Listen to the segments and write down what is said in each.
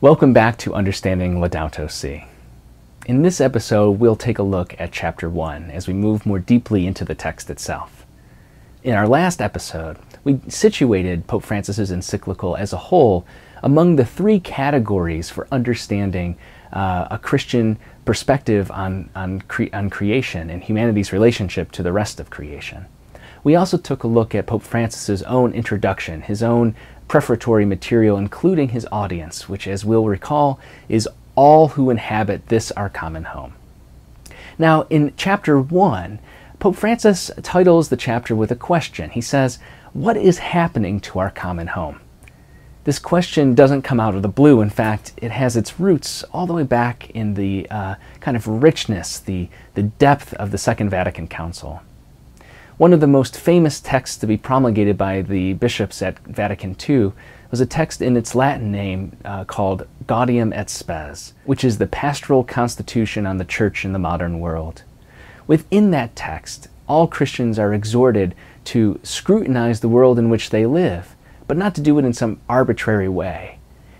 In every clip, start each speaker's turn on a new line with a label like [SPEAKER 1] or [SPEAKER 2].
[SPEAKER 1] Welcome back to Understanding Laudato Si. In this episode, we'll take a look at Chapter 1 as we move more deeply into the text itself. In our last episode, we situated Pope Francis's encyclical as a whole among the three categories for understanding a Christian perspective on creation and humanity's relationship to the rest of creation. We also took a look at Pope Francis's own introduction, his own prefatory material, including his audience, which, as we'll recall, is all who inhabit this our common home. Now, in Chapter 1, Pope Francis titles the chapter with a question. He says, "What is happening to our common home?" This question doesn't come out of the blue. In fact, it has its roots all the way back in the kind of richness, the depth of the Second Vatican Council. One of the most famous texts to be promulgated by the bishops at Vatican II was a text in its Latin name called Gaudium et Spes, which is the pastoral constitution on the Church in the modern world. Within that text, all Christians are exhorted to scrutinize the world in which they live, but not to do it in some arbitrary way.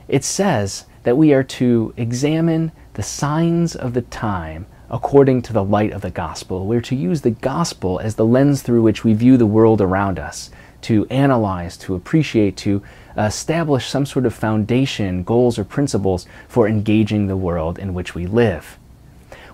[SPEAKER 1] It says that we are to examine the signs of the time according to the light of the gospel. We're to use the gospel as the lens through which we view the world around us, to analyze, to appreciate, to establish some sort of foundation, goals, or principles for engaging the world in which we live.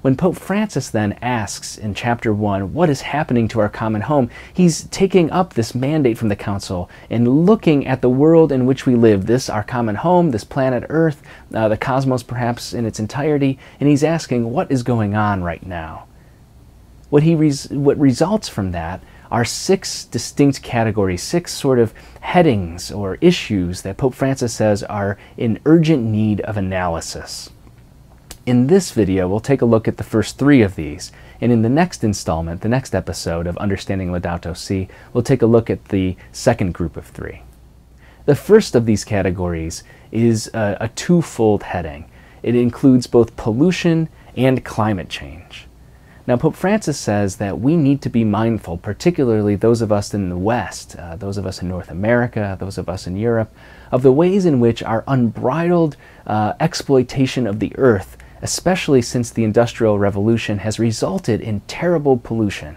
[SPEAKER 1] When Pope Francis then asks in Chapter 1, what is happening to our common home, he's taking up this mandate from the Council and looking at the world in which we live, this our common home, this planet Earth, the cosmos perhaps in its entirety, and he's asking what is going on right now. What results from that are 6 distinct categories, 6 sort of headings or issues that Pope Francis says are in urgent need of analysis. In this video, we'll take a look at the first 3 of these, and in the next installment, the next episode of Understanding Laudato Si, we'll take a look at the second group of 3. The first of these categories is a twofold heading. It includes both pollution and climate change. Now, Pope Francis says that we need to be mindful, particularly those of us in the West, those of us in North America, those of us in Europe, of the ways in which our unbridled exploitation of the earth, especially since the Industrial Revolution, has resulted in terrible pollution.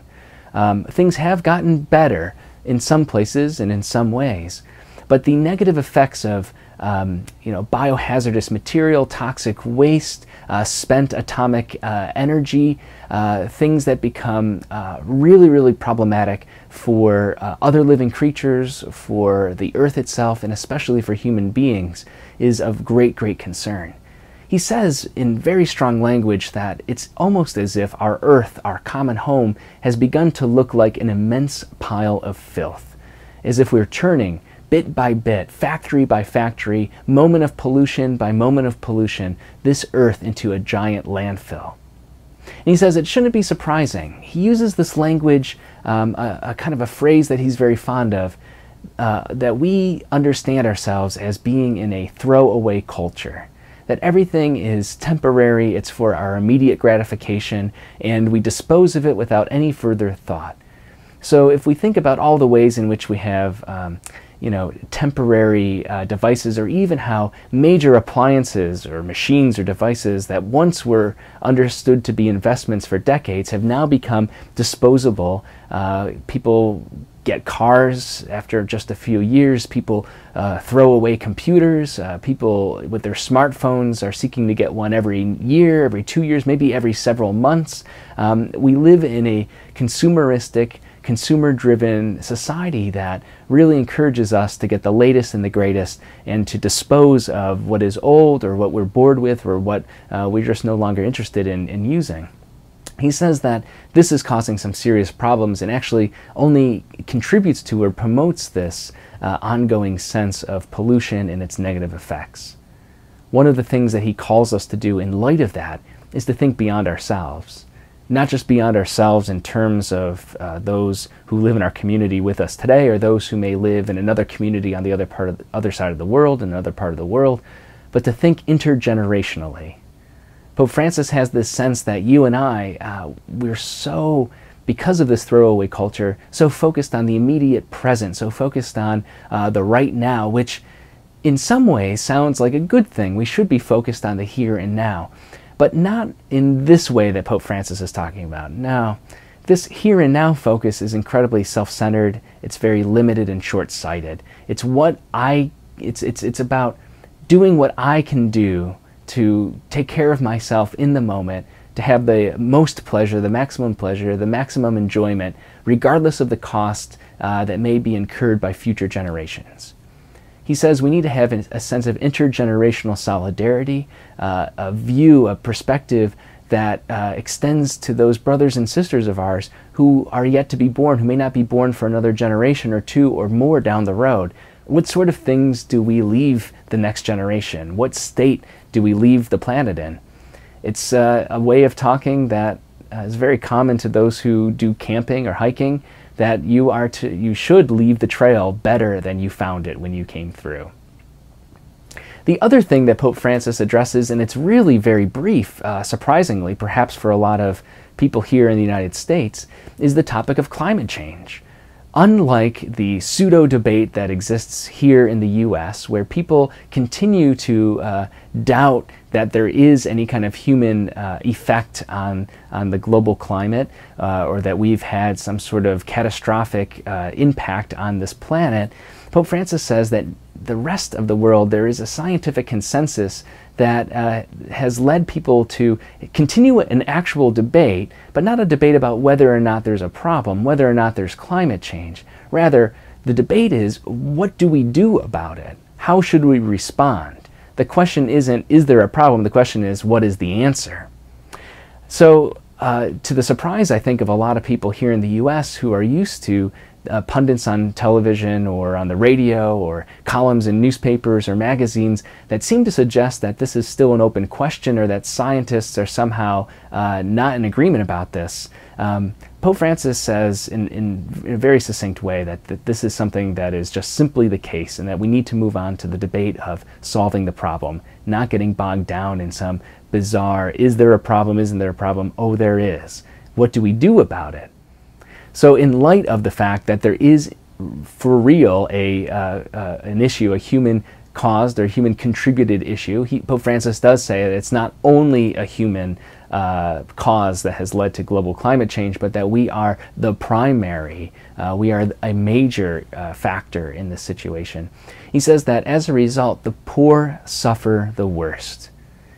[SPEAKER 1] Things have gotten better in some places and in some ways, but the negative effects of biohazardous material, toxic waste, spent atomic energy, things that become really, really problematic for other living creatures, for the earth itself, and especially for human beings, is of great, great concern. He says in very strong language that it's almost as if our earth, our common home, has begun to look like an immense pile of filth, as if we're churning bit by bit, factory by factory, moment of pollution by moment of pollution, this earth into a giant landfill. And he says it shouldn't be surprising. He uses this language, a kind of a phrase that he's very fond of, that we understand ourselves as being in a throwaway culture. That everything is temporary, it's for our immediate gratification, and we dispose of it without any further thought. So if we think about all the ways in which we have temporary devices, or even how major appliances or machines or devices that once were understood to be investments for decades have now become disposable. People get cars after just a few years. People throw away computers. People with their smartphones are seeking to get one every year, every 2 years, maybe every several months. We live in a consumeristic, consumer-driven society that really encourages us to get the latest and the greatest and to dispose of what is old or what we're bored with or what we're just no longer interested in using. He says that this is causing some serious problems and actually only contributes to or promotes this ongoing sense of pollution and its negative effects. One of the things that he calls us to do in light of that is to think beyond ourselves. Not just beyond ourselves in terms of those who live in our community with us today, or those who may live in another community on the other side of the world, in another part of the world, but to think intergenerationally. Pope Francis has this sense that you and I, we're so, because of this throwaway culture, so focused on the immediate present, so focused on the right now, which in some ways sounds like a good thing. We should be focused on the here and now, but not in this way that Pope Francis is talking about. No, this here and now focus is incredibly self-centered. It's very limited and short-sighted. It's about doing what I can do to take care of myself in the moment, to have the most pleasure, the maximum enjoyment, regardless of the cost that may be incurred by future generations. He says we need to have a sense of intergenerational solidarity, a view, a perspective that extends to those brothers and sisters of ours who are yet to be born, who may not be born for another generation or two or more down the road. What sort of things do we leave the next generation? What state do we leave the planet in? It's a way of talking that is very common to those who do camping or hiking, that you should leave the trail better than you found it when you came through. The other thing that Pope Francis addresses, and it's really very brief, surprisingly, perhaps for a lot of people here in the United States, is the topic of climate change. Unlike the pseudo-debate that exists here in the US, where people continue to doubt that there is any kind of human effect on the global climate, or that we've had some sort of catastrophic impact on this planet, Pope Francis says that the rest of the world, there is a scientific consensus that has led people to continue an actual debate, but not a debate about whether or not there's a problem, whether or not there's climate change. Rather, the debate is, what do we do about it? How should we respond? The question isn't, is there a problem? The question is, what is the answer? So, to the surprise, I think, of a lot of people here in the US who are used to pundits on television or on the radio or columns in newspapers or magazines that seem to suggest that this is still an open question or that scientists are somehow not in agreement about this. Pope Francis says in a very succinct way that this is something that is just simply the case and that we need to move on to the debate of solving the problem, not getting bogged down in some bizarre, is there a problem, isn't there a problem, oh there is. What do we do about it? So in light of the fact that there is for real an issue, a human-caused or human-contributed issue, Pope Francis does say that it's not only a human cause that has led to global climate change, but that we are the primary, we are a major factor in this situation. He says that as a result, the poor suffer the worst.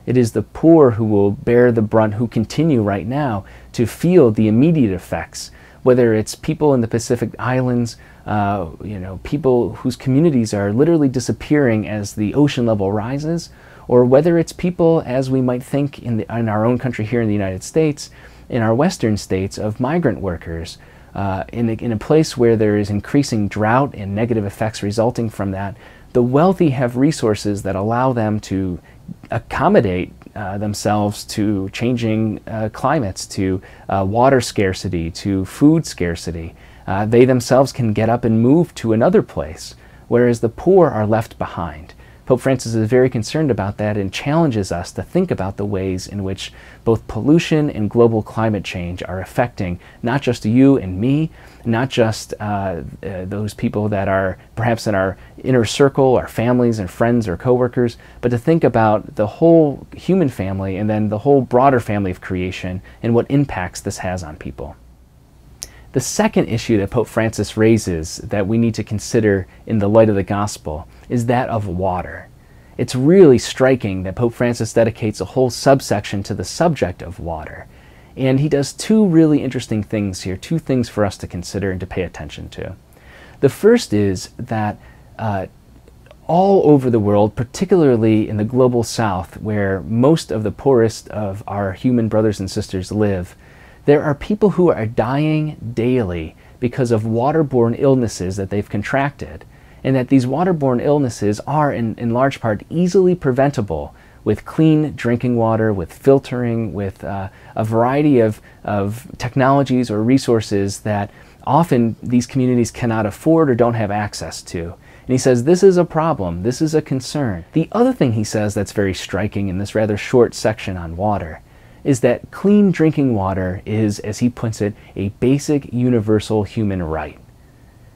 [SPEAKER 1] It is the poor who will bear the brunt, who continue right now to feel the immediate effects, whether it's people in the Pacific Islands, people whose communities are literally disappearing as the ocean level rises, or whether it's people, as we might think in our own country here in the United States, in our western states, of migrant workers, in a place where there is increasing drought and negative effects resulting from that. The wealthy have resources that allow them to accommodate themselves to changing climates, to water scarcity, to food scarcity. They themselves can get up and move to another place, whereas the poor are left behind. Pope Francis is very concerned about that and challenges us to think about the ways in which both pollution and global climate change are affecting not just you and me, not just those people that are perhaps in our inner circle, our families and friends or coworkers, but to think about the whole human family and then the whole broader family of creation and what impacts this has on people. The second issue that Pope Francis raises that we need to consider in the light of the gospel is that of water. It's really striking that Pope Francis dedicates a whole subsection to the subject of water. And he does two really interesting things here, two things for us to consider and to pay attention to. The first is that all over the world, particularly in the global south, where most of the poorest of our human brothers and sisters live, there are people who are dying daily because of waterborne illnesses that they've contracted, and that these waterborne illnesses are, in large part, easily preventable with clean drinking water, with filtering, with a variety of technologies or resources that often these communities cannot afford or don't have access to. And he says this is a problem, this is a concern. The other thing he says that's very striking in this rather short section on water is that clean drinking water is, as he puts it, a basic universal human right.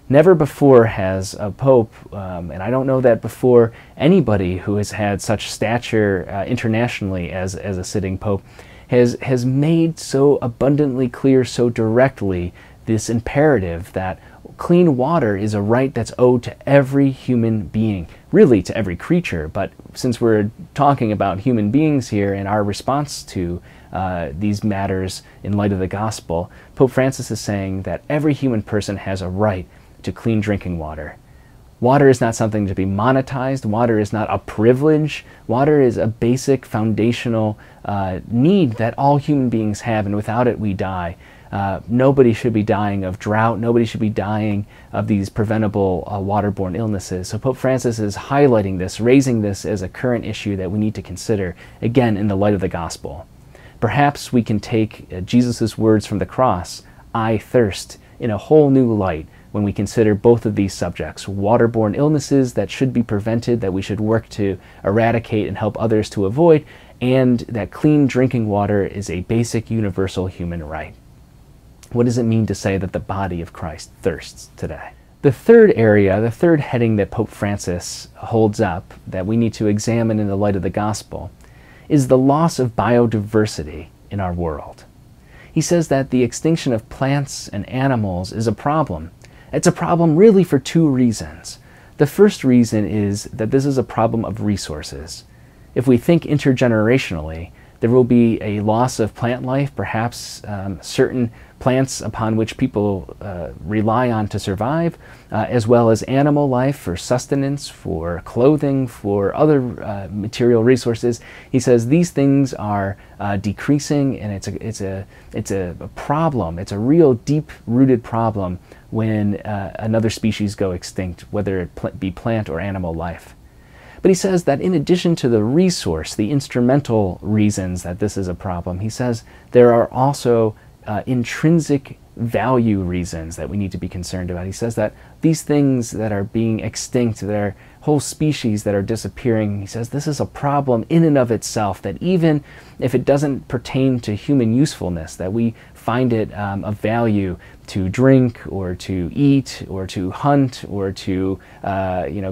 [SPEAKER 1] Never before has a pope, and I don't know that before anybody who has had such stature internationally as a sitting pope, has made so abundantly clear, so directly, this imperative that clean water is a right that's owed to every human being, really to every creature. But since we're talking about human beings here and our response to these matters in light of the gospel, Pope Francis is saying that every human person has a right to clean drinking water. Water is not something to be monetized. Water is not a privilege. Water is a basic foundational need that all human beings have, and without it we die. Nobody should be dying of drought. Nobody should be dying of these preventable waterborne illnesses. So Pope Francis is highlighting this, raising this as a current issue that we need to consider, again, in the light of the gospel. Perhaps we can take Jesus' words from the cross, "I thirst," in a whole new light when we consider both of these subjects, waterborne illnesses that should be prevented, that we should work to eradicate and help others to avoid, and that clean drinking water is a basic universal human right. What does it mean to say that the body of Christ thirsts today? The third area, the third heading that Pope Francis holds up that we need to examine in the light of the gospel is the loss of biodiversity in our world. He says that the extinction of plants and animals is a problem. It's a problem really for two reasons. The first reason is that this is a problem of resources. If we think intergenerationally, there will be a loss of plant life, perhaps certain plants upon which people rely on to survive, as well as animal life for sustenance, for clothing, for other material resources. He says these things are decreasing, and it's a problem. It's a real deep-rooted problem when another species go extinct, whether it be plant or animal life. But he says that in addition to the resource, the instrumental reasons that this is a problem, he says there are also intrinsic value reasons that we need to be concerned about. He says that these things that are being extinct, that are whole species that are disappearing, he says this is a problem in and of itself, that even if it doesn't pertain to human usefulness, that we find it of value to drink or to eat or to hunt or to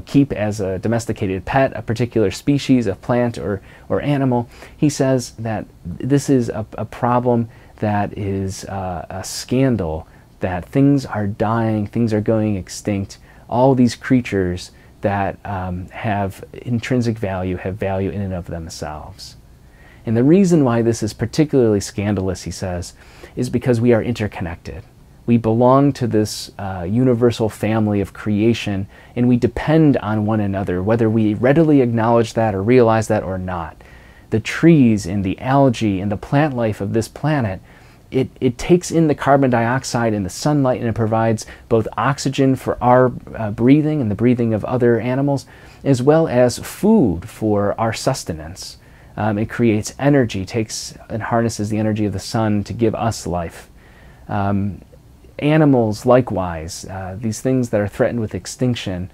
[SPEAKER 1] keep as a domesticated pet a particular species of plant or animal. He says that this is a problem that is a scandal, that things are dying, things are going extinct. All these creatures that have intrinsic value, have value in and of themselves. And the reason why this is particularly scandalous, he says, is because we are interconnected. We belong to this universal family of creation, and we depend on one another, whether we readily acknowledge that or realize that or not. The trees and the algae and the plant life of this planet, it takes in the carbon dioxide and the sunlight, and it provides both oxygen for our breathing and the breathing of other animals, as well as food for our sustenance. It creates energy, takes and harnesses the energy of the sun to give us life. Animals, likewise, these things that are threatened with extinction,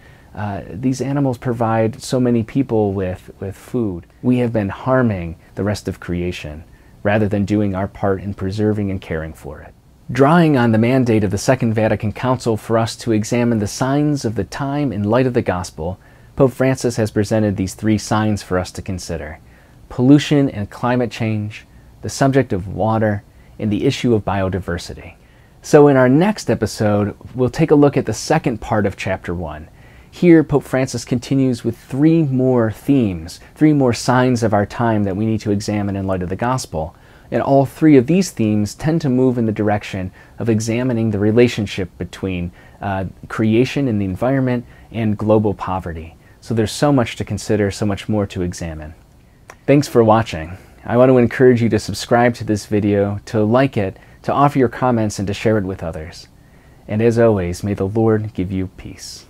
[SPEAKER 1] these animals provide so many people with food. We have been harming the rest of creation rather than doing our part in preserving and caring for it. Drawing on the mandate of the Second Vatican Council for us to examine the signs of the time in light of the gospel, Pope Francis has presented these three signs for us to consider: pollution and climate change, the subject of water, and the issue of biodiversity. So in our next episode, we'll take a look at the second part of Chapter 1. Here, Pope Francis continues with three more themes, three more signs of our time that we need to examine in light of the gospel. And all three of these themes tend to move in the direction of examining the relationship between creation and the environment and global poverty. So there's so much to consider, so much more to examine. Thanks for watching. I want to encourage you to subscribe to this video, to like it, to offer your comments, and to share it with others. And as always, may the Lord give you peace.